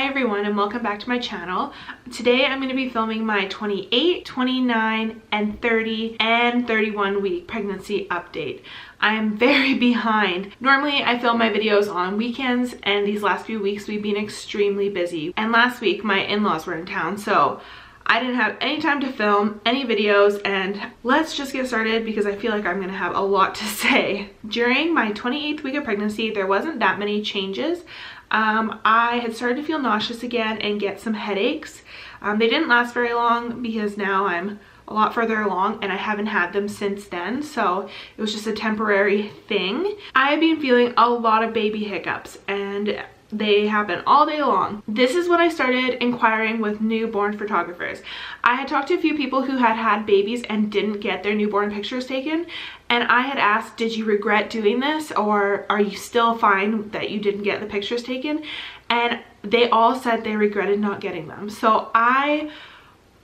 Hi everyone and welcome back to my channel. Today I'm going to be filming my 28, 29, and 30 and 31 week pregnancy update. I am very behind. Normally I film my videos on weekends and these last few weeks we've been extremely busy. And last week my in-laws were in town, so I didn't have any time to film any videos, and let's just get started because I feel like I'm gonna have a lot to say. During my 28th week of pregnancy, there wasn't that many changes. I had started to feel nauseous again and get some headaches. They didn't last very long because now I'm a lot further along and I haven't had them since then, so it was just a temporary thing. I've been feeling a lot of baby hiccups and they happen all day long. This is when I started inquiring with newborn photographers. I had talked to a few people who had had babies and didn't get their newborn pictures taken, and I had asked, did you regret doing this, or are you still fine that you didn't get the pictures taken? And they all said they regretted not getting them. So I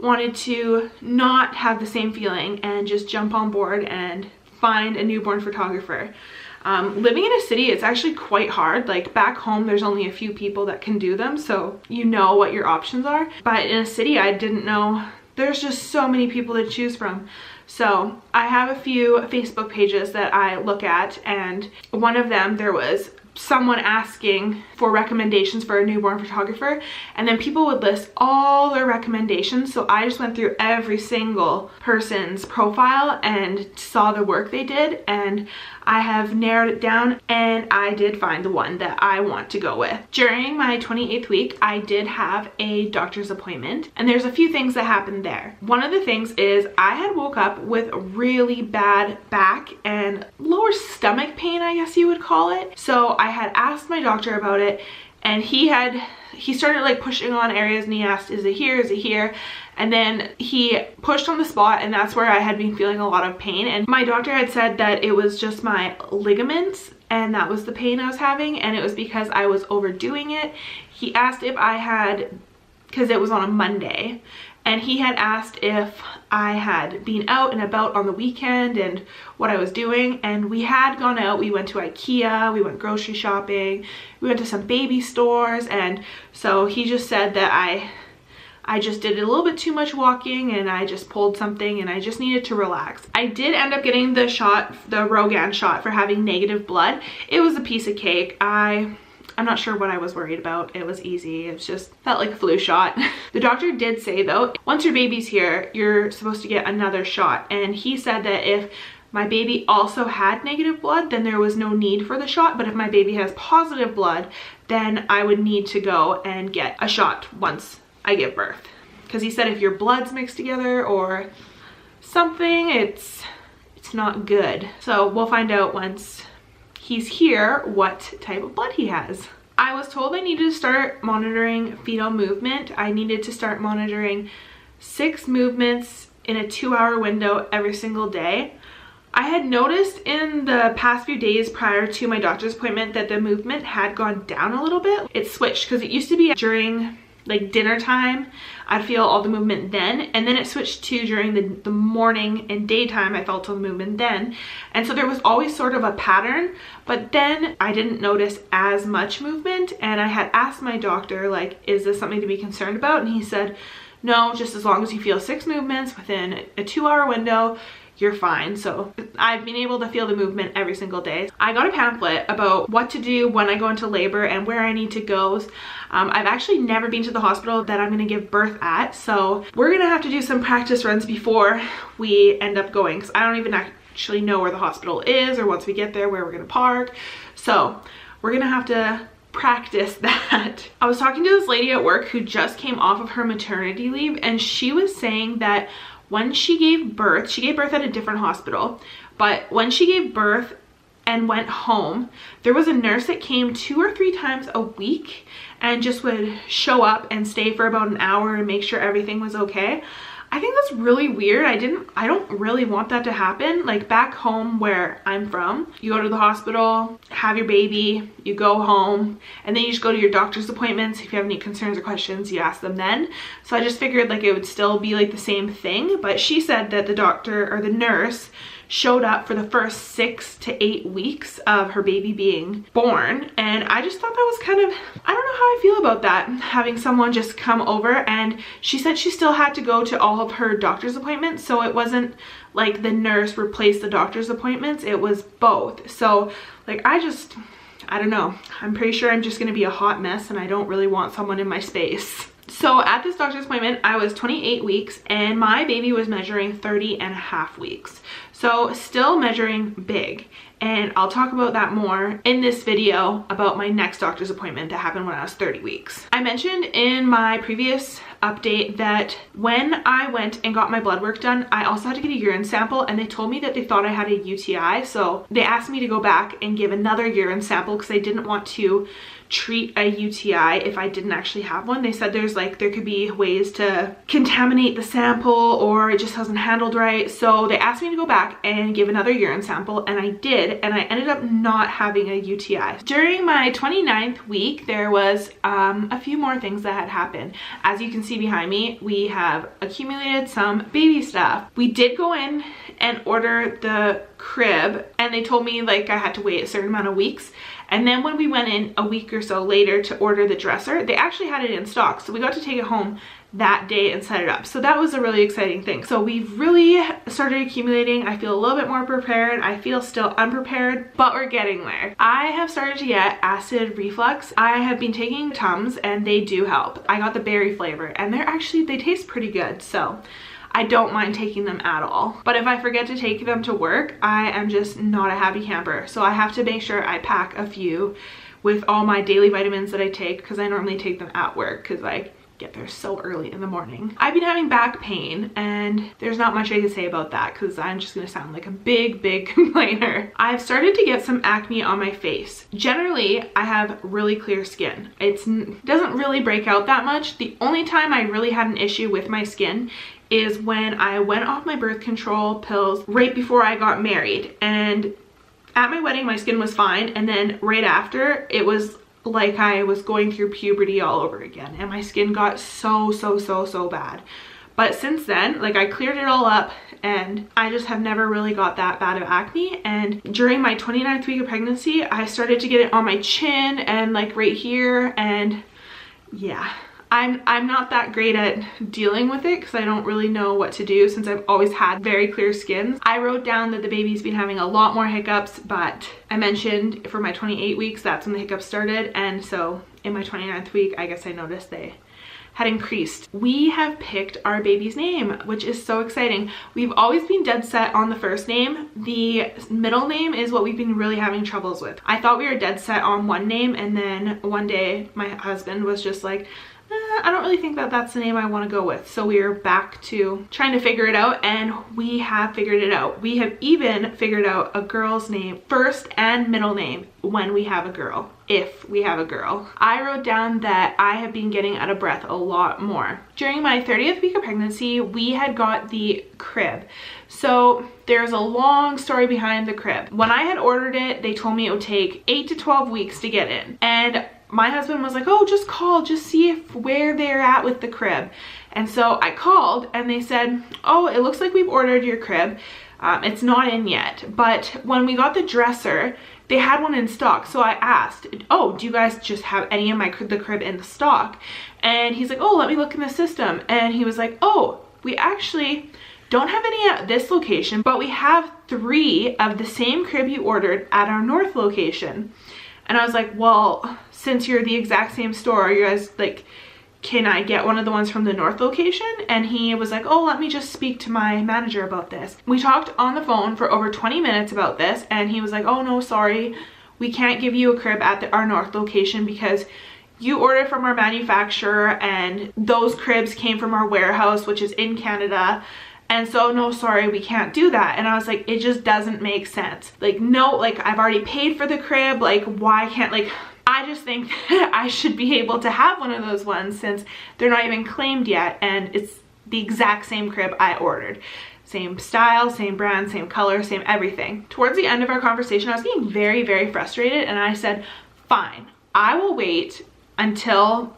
wanted to not have the same feeling and just jump on board and find a newborn photographer. Living in a city, it's actually quite hard. Like back home, there's only a few people that can do them, so you know what your options are. But in a city, I didn't know. There's just so many people to choose from. So I have a few Facebook pages that I look at, and one of them, there was someone asking for recommendations for a newborn photographer, and then people would list all their recommendations. So I just went through every single person's profile and saw the work they did, and I have narrowed it down and I did find the one that I want to go with. During my 28th week, I did have a doctor's appointment, and there's a few things that happened there. One of the things is I had woke up with really bad back and lower stomach pain, I guess you would call it. So I had asked my doctor about it, and he started like pushing on areas, and he asked, is it here, is it here? And then he pushed on the spot, and that's where I had been feeling a lot of pain. And my doctor had said that it was just my ligaments, and that was the pain I was having, and it was because I was overdoing it. He asked if I had, because it was on a Monday, and he had asked if I had been out and about on the weekend and what I was doing. And we had gone out. We went to IKEA, we went grocery shopping, we went to some baby stores, and so he just said that I just did a little bit too much walking, and I just pulled something, and I just needed to relax. I did end up getting the shot, the Rogan shot, for having negative blood. It was a piece of cake. I'm not sure what I was worried about. It was easy. It just felt like a flu shot. The doctor did say though, once your baby's here, you're supposed to get another shot. And he said that if my baby also had negative blood, then there was no need for the shot. But if my baby has positive blood, then I would need to go and get a shot once I give birth. Because he said if your blood's mixed together or something, it's not good. So we'll find out once he's here what type of blood he has. I was told I needed to start monitoring fetal movement. I needed to start monitoring 6 movements in a 2-hour window every single day. I had noticed in the past few days prior to my doctor's appointment that the movement had gone down a little bit. It switched, because it used to be during like dinner time I'd feel all the movement then, and then it switched to during the morning and daytime I felt all the movement then. And so there was always sort of a pattern, but then I didn't notice as much movement. And I had asked my doctor, like, is this something to be concerned about? And he said, no, just as long as you feel 6 movements within a 2-hour window, you're fine. So I've been able to feel the movement every single day. I got a pamphlet about what to do when I go into labor and where I need to go. I've actually never been to the hospital that I'm going to give birth at, so we're going to have to do some practice runs before we end up going, because I don't even actually know where the hospital is, or once we get there where we're going to park. So we're going to have to practice that. I was talking to this lady at work who just came off of her maternity leave, and she was saying that when she gave birth at a different hospital, but when she gave birth and went home, there was a nurse that came 2 or 3 times a week and just would show up and stay for about an hour and make sure everything was okay. I think that's really weird. I don't really want that to happen. Like back home where I'm from, you go to the hospital, have your baby, you go home, and then you just go to your doctor's appointments. If you have any concerns or questions, you ask them then. So I just figured like it would still be like the same thing, but she said that the doctor or the nurse, showed up for the first 6 to 8 weeks of her baby being born. And I just thought that was kind of, I don't know how I feel about that, having someone just come over. And she said she still had to go to all of her doctor's appointments, so it wasn't like the nurse replaced the doctor's appointments, it was both. So like I don't know, I'm pretty sure I'm just gonna be a hot mess and I don't really want someone in my space. So at this doctor's appointment, I was 28 weeks and my baby was measuring 30.5 weeks. So still measuring big. And I'll talk about that more in this video about my next doctor's appointment that happened when I was 30 weeks. I mentioned in my previous update that when I went and got my blood work done, I also had to get a urine sample, and they told me that they thought I had a UTI. So they asked me to go back and give another urine sample because they didn't want to treat a UTI if I didn't actually have one. They said there could be ways to contaminate the sample or it just wasn't handled right. So they asked me to go back and give another urine sample, and I did, and I ended up not having a UTI. During my 29th week, there was a few more things that had happened. As you can see behind me, we have accumulated some baby stuff. We did go in and order the crib, and they told me like I had to wait a certain amount of weeks. And then when we went in a week or so later to order the dresser, they actually had it in stock. So we got to take it home that day and set it up. So that was a really exciting thing. So we've really started accumulating. I feel a little bit more prepared. I feel still unprepared, but we're getting there. I have started to get acid reflux. I have been taking Tums and they do help. I got the berry flavor and they taste pretty good. So I don't mind taking them at all. But if I forget to take them to work, I am just not a happy camper. So I have to make sure I pack a few with all my daily vitamins that I take, because I normally take them at work because I get there so early in the morning. I've been having back pain, and there's not much I can say about that because I'm just gonna sound like a big complainer. I've started to get some acne on my face. Generally, I have really clear skin. It doesn't really break out that much. The only time I really had an issue with my skin is when I went off my birth control pills right before I got married. And at my wedding, my skin was fine. And then right after, it was like I was going through puberty all over again. And my skin got so bad. But since then, like I cleared it all up and I just have never really got that bad of acne. And during my 29th week of pregnancy, I started to get it on my chin and like right here. And yeah. I'm not that great at dealing with it because I don't really know what to do since I've always had very clear skin. I wrote down that the baby's been having a lot more hiccups, but I mentioned for my 28 weeks, that's when the hiccups started. And so in my 29th week, I guess I noticed they had increased. We have picked our baby's name, which is so exciting. We've always been dead set on the first name. The middle name is what we've been really having troubles with. I thought we were dead set on one name, and then one day my husband was just like, I don't really think that that's the name I want to go with. So we're back to trying to figure it out, and we have figured it out. We have even figured out a girl's name, first and middle name, when we have a girl, if we have a girl. I wrote down that I have been getting out of breath a lot more. During my 30th week of pregnancy, we had got the crib. So there's a long story behind the crib. When I had ordered it, they told me it would take 8 to 12 weeks to get in. And my husband was like, oh, just call, just see where they're at with the crib. And so I called and they said, oh, it looks like we've ordered your crib. It's not in yet. But when we got the dresser, they had one in stock. So I asked, oh, do you guys just have any of the crib in the stock? And he's like, oh, let me look in the system. And he was like, oh, we actually don't have any at this location, but we have 3 of the same crib you ordered at our north location. And I was like, well, since you're the exact same store, you guys, like, can I get one of the ones from the north location? And he was like, oh, let me just speak to my manager about this. We talked on the phone for over 20 minutes about this, and he was like, oh no, sorry, we can't give you a crib at our north location because you ordered from our manufacturer and those cribs came from our warehouse, which is in Canada. And so, no, sorry, we can't do that. And I was like, it just doesn't make sense. Like, no, like, I've already paid for the crib. Like, why can't, like, I just think that I should be able to have one of those ones since they're not even claimed yet. And it's the exact same crib I ordered. Same style, same brand, same color, same everything. Towards the end of our conversation, I was getting very frustrated. And I said, fine, I will wait until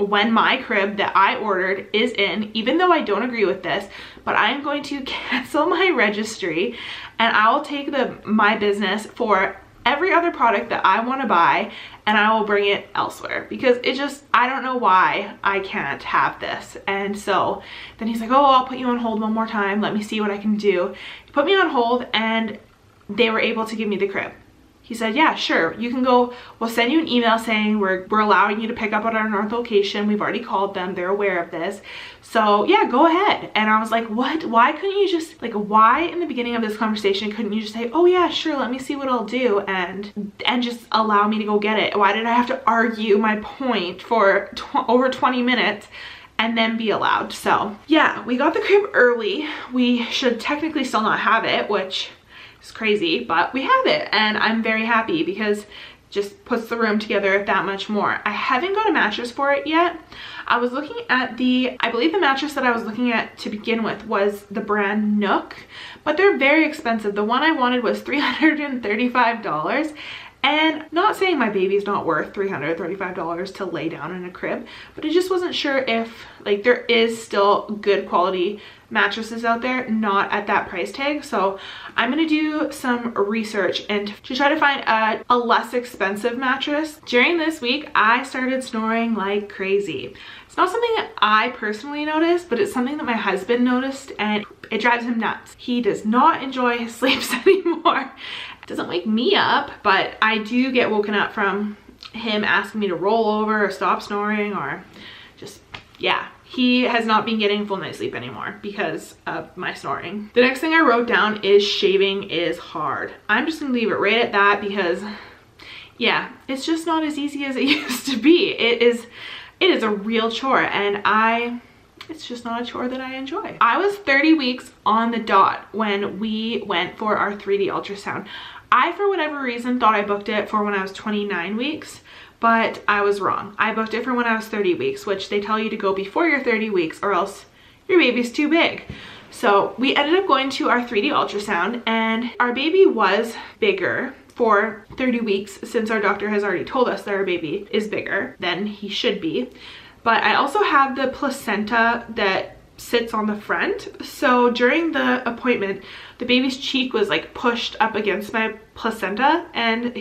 when my crib that I ordered is in, even though I don't agree with this, but I'm going to cancel my registry and I will take my business for every other product that I want to buy and I will bring it elsewhere, because it just, I don't know why I can't have this. And so then he's like, oh, I'll put you on hold one more time, let me see what I can do. He put me on hold and they were able to give me the crib. He said, yeah, sure, you can go, we'll send you an email saying we're allowing you to pick up at our north location. We've already called them, they're aware of this. So yeah, go ahead. And I was like, what? Why couldn't you just, like, why in the beginning of this conversation couldn't you just say, oh yeah, sure, let me see what I'll do, and just allow me to go get it? Why did I have to argue my point for over 20 minutes and then be allowed? So yeah, we got the crib early. We should technically still not have it, which is crazy, but we have it and I'm very happy because it just puts the room together that much more. I haven't got a mattress for it yet. I was looking at I believe the mattress that I was looking at to begin with was the brand Nook, but they're very expensive. The one I wanted was $335. And not saying my baby's not worth $335 to lay down in a crib, but I just wasn't sure if, like, there is still good quality mattresses out there, not at that price tag. So I'm gonna do some research and to try to find a less expensive mattress. During this week, I started snoring like crazy. It's not something that I personally noticed, but it's something that my husband noticed and it drives him nuts. He does not enjoy his sleeps anymore. It doesn't wake me up, but I do get woken up from him asking me to roll over or stop snoring, or just, yeah. He has not been getting full night's sleep anymore because of my snoring. The next thing I wrote down is shaving is hard. I'm just gonna leave it right at that because, yeah, it's just not as easy as it used to be. It is a real chore, and it's just not a chore that I enjoy. I was 30 weeks on the dot when we went for our 3D ultrasound. I, for whatever reason, thought I booked it for when I was 29 weeks, but I was wrong. I booked it for when I was 30 weeks, which they tell you to go before your 30 weeks or else your baby's too big. So we ended up going to our 3D ultrasound and our baby was bigger for 30 weeks, since our doctor has already told us that our baby is bigger than he should be. But I also have the placenta that sits on the front. So during the appointment, the baby's cheek was like pushed up against my placenta, and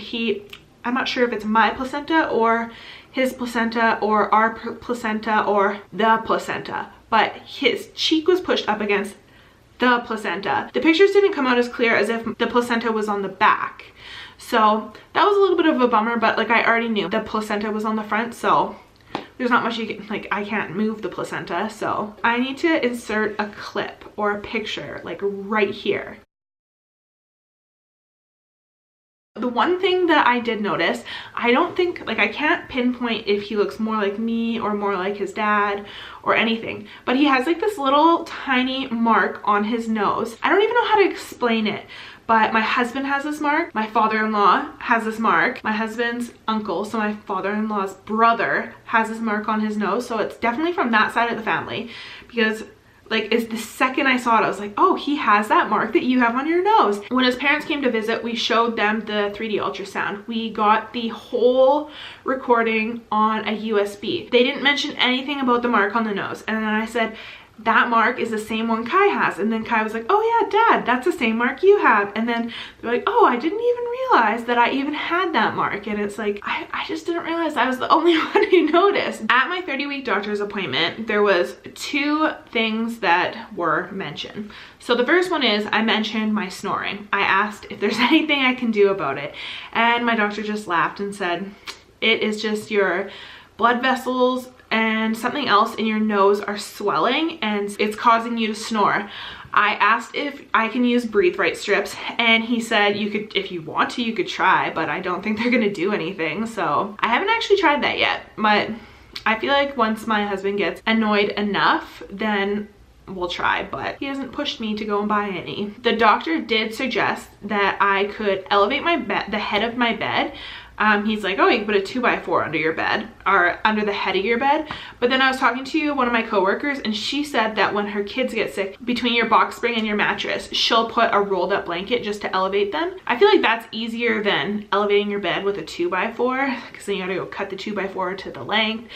I'm not sure if it's my placenta or his placenta or our placenta or the placenta, but his cheek was pushed up against the placenta. The pictures didn't come out as clear as if the placenta was on the back. So that was a little bit of a bummer, but like I already knew the placenta was on the front, so there's not much you can, like, I can't move the placenta. So I need to insert a clip or a picture like right here. The one thing that I did notice, I don't think, like, I can't pinpoint if he looks more like me or more like his dad or anything, but he has like this little tiny mark on his nose. I don't even know how to explain it, but my husband has this mark, my father-in-law has this mark, my husband's uncle, so my father-in-law's brother, has this mark on his nose. So it's definitely from that side of the family, because like, is the second I saw it, I was like, oh, he has that mark that you have on your nose. When his parents came to visit, we showed them the 3D ultrasound. We got the whole recording on a USB. They didn't mention anything about the mark on the nose. And then I said, that mark is the same one Kai has. And then Kai was like, oh yeah, Dad, that's the same mark you have. And then they're like, oh, I didn't even realize that I even had that mark. And it's like, I just didn't realize I was the only one who noticed. At my 30-week doctor's appointment, there was 2 things that were mentioned. So the first one is, I mentioned my snoring. I asked if there's anything I can do about it. And my doctor just laughed and said, it is just your blood vessels and something else in your nose are swelling and it's causing you to snore. I asked if I can use Breathe Right strips, and he said you could, if you want to, you could try, but I don't think they're gonna do anything. So I haven't actually tried that yet, but I feel like once my husband gets annoyed enough, then we'll try, but he hasn't pushed me to go and buy any. The doctor did suggest that I could elevate my bed, the head of my bed. He's like, oh, you can put a 2x4 under your bed, or under the head of your bed. But then I was talking to one of my coworkers, and she said that when her kids get sick, between your box spring and your mattress, she'll put a rolled up blanket just to elevate them. I feel like that's easier than elevating your bed with a 2x4, because then you gotta go cut the 2x4 to the length.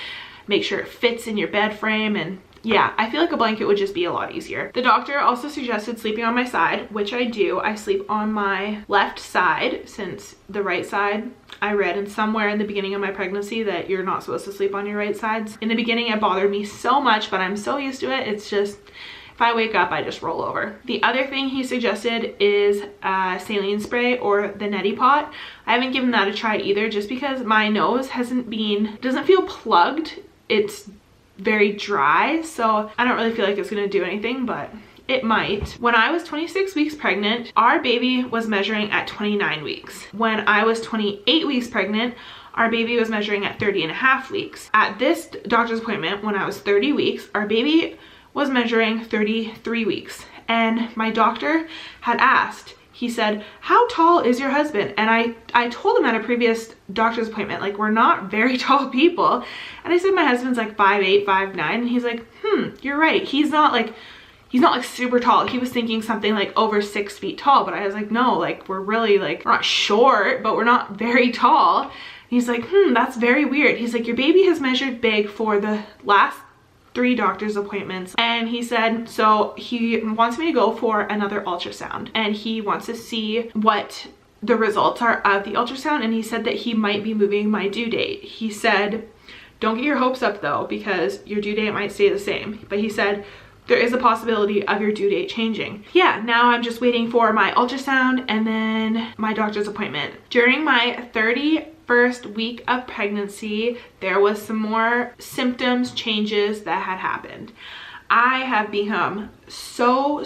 make sure it fits in your bed frame, and yeah, I feel like a blanket would just be a lot easier. The doctor also suggested sleeping on my side, which I do. I sleep on my left side, since the right side, I read in somewhere in the beginning of my pregnancy that you're not supposed to sleep on your right sides. In the beginning, it bothered me so much, but I'm so used to it. It's just, if I wake up, I just roll over. The other thing he suggested is saline spray or the neti pot. I haven't given that a try either, just because my nose doesn't feel plugged. It's very dry, so I don't really feel like it's gonna do anything, but it might. When I was 26 weeks pregnant, our baby was measuring at 29 weeks. When I was 28 weeks pregnant, our baby was measuring at 30.5 weeks. At this doctor's appointment, when I was 30 weeks, our baby was measuring 33 weeks. And my doctor had asked, he said, "How tall is your husband?" And I told him at a previous doctor's appointment, like, we're not very tall people. And I said, my husband's like 5'8", 5'9". And he's like, you're right. He's not like super tall. He was thinking something like over 6 feet tall. But I was like, no, like, we're really like, we're not short, but we're not very tall. And he's like, that's very weird. He's like, your baby has measured big for the last 3 doctor's appointments. And he said, so he wants me to go for another ultrasound, and he wants to see what the results are of the ultrasound. And he said that he might be moving my due date. He said, don't get your hopes up though, because your due date might stay the same. But he said, there is a possibility of your due date changing. Yeah, now I'm just waiting for my ultrasound and then my doctor's appointment. During my 31st week of pregnancy, there was some more symptoms, changes that had happened. I have become so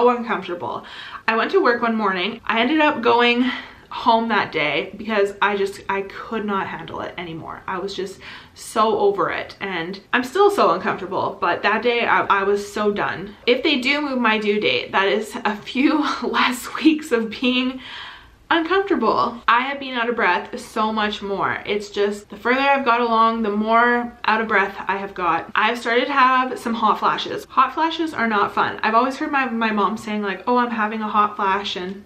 uncomfortable. I went to work one morning. I ended up going home that day because I could not handle it anymore. I was just so over it, and I'm still so uncomfortable, but that day I was so done. If they do move my due date, that is a few less weeks of being uncomfortable. I have been out of breath so much more. It's just the further I've got along, the more out of breath I have got. I've started to have some hot flashes. Hot flashes are not fun. I've always heard my mom saying like, oh, I'm having a hot flash, and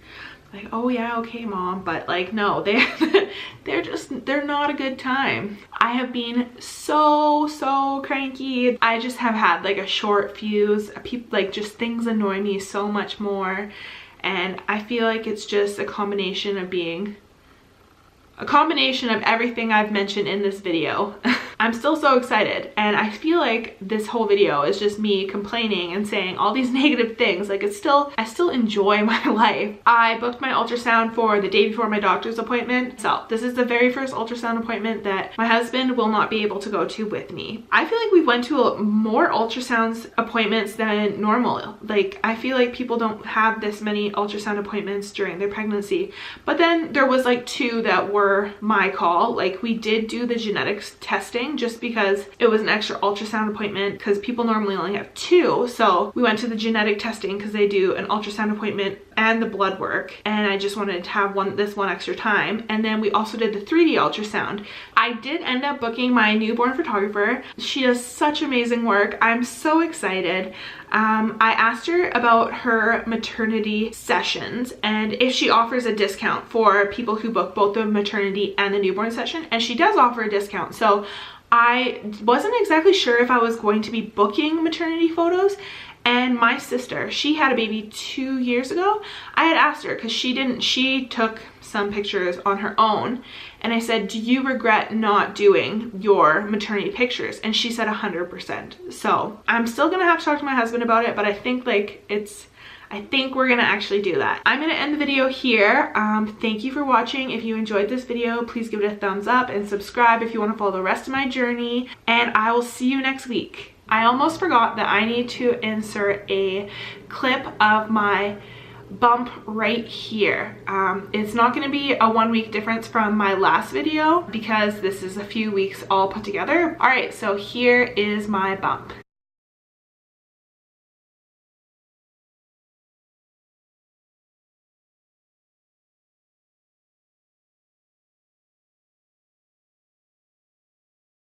like, oh yeah, okay mom, but like, no, they're not a good time. I have been so cranky. I just have had like a short fuse. People, like, just things annoy me so much more. And I feel like it's just a combination of everything I've mentioned in this video. I'm still so excited, and I feel like this whole video is just me complaining and saying all these negative things. Like, I still enjoy my life. I booked my ultrasound for the day before my doctor's appointment. So this is the very first ultrasound appointment that my husband will not be able to go to with me. I feel like we went to more ultrasound appointments than normal. Like, I feel like people don't have this many ultrasound appointments during their pregnancy. But then there was like 2 that were my call. Like, we did do the genetics testing just because it was an extra ultrasound appointment, because people normally only have 2. So we went to the genetic testing because they do an ultrasound appointment and the blood work, and I just wanted to have this one extra time. And then we also did the 3D ultrasound. I did end up booking my newborn photographer. She does such amazing work. I'm so excited. I asked her about her maternity sessions and if she offers a discount for people who book both the maternity and the newborn session, and she does offer a discount. So I wasn't exactly sure if I was going to be booking maternity photos. And my sister, she had a baby 2 years ago. I had asked her because she took some pictures on her own. And I said, do you regret not doing your maternity pictures? And she said 100%. So I'm still gonna have to talk to my husband about it, but I think I think we're gonna actually do that. I'm gonna end the video here. Thank you for watching. If you enjoyed this video, please give it a thumbs up and subscribe if you want to follow the rest of my journey. And I will see you next week. I almost forgot that I need to insert a clip of my bump right here. It's not going to be a 1 week difference from my last video because this is a few weeks all put together. All right, so here is my bump.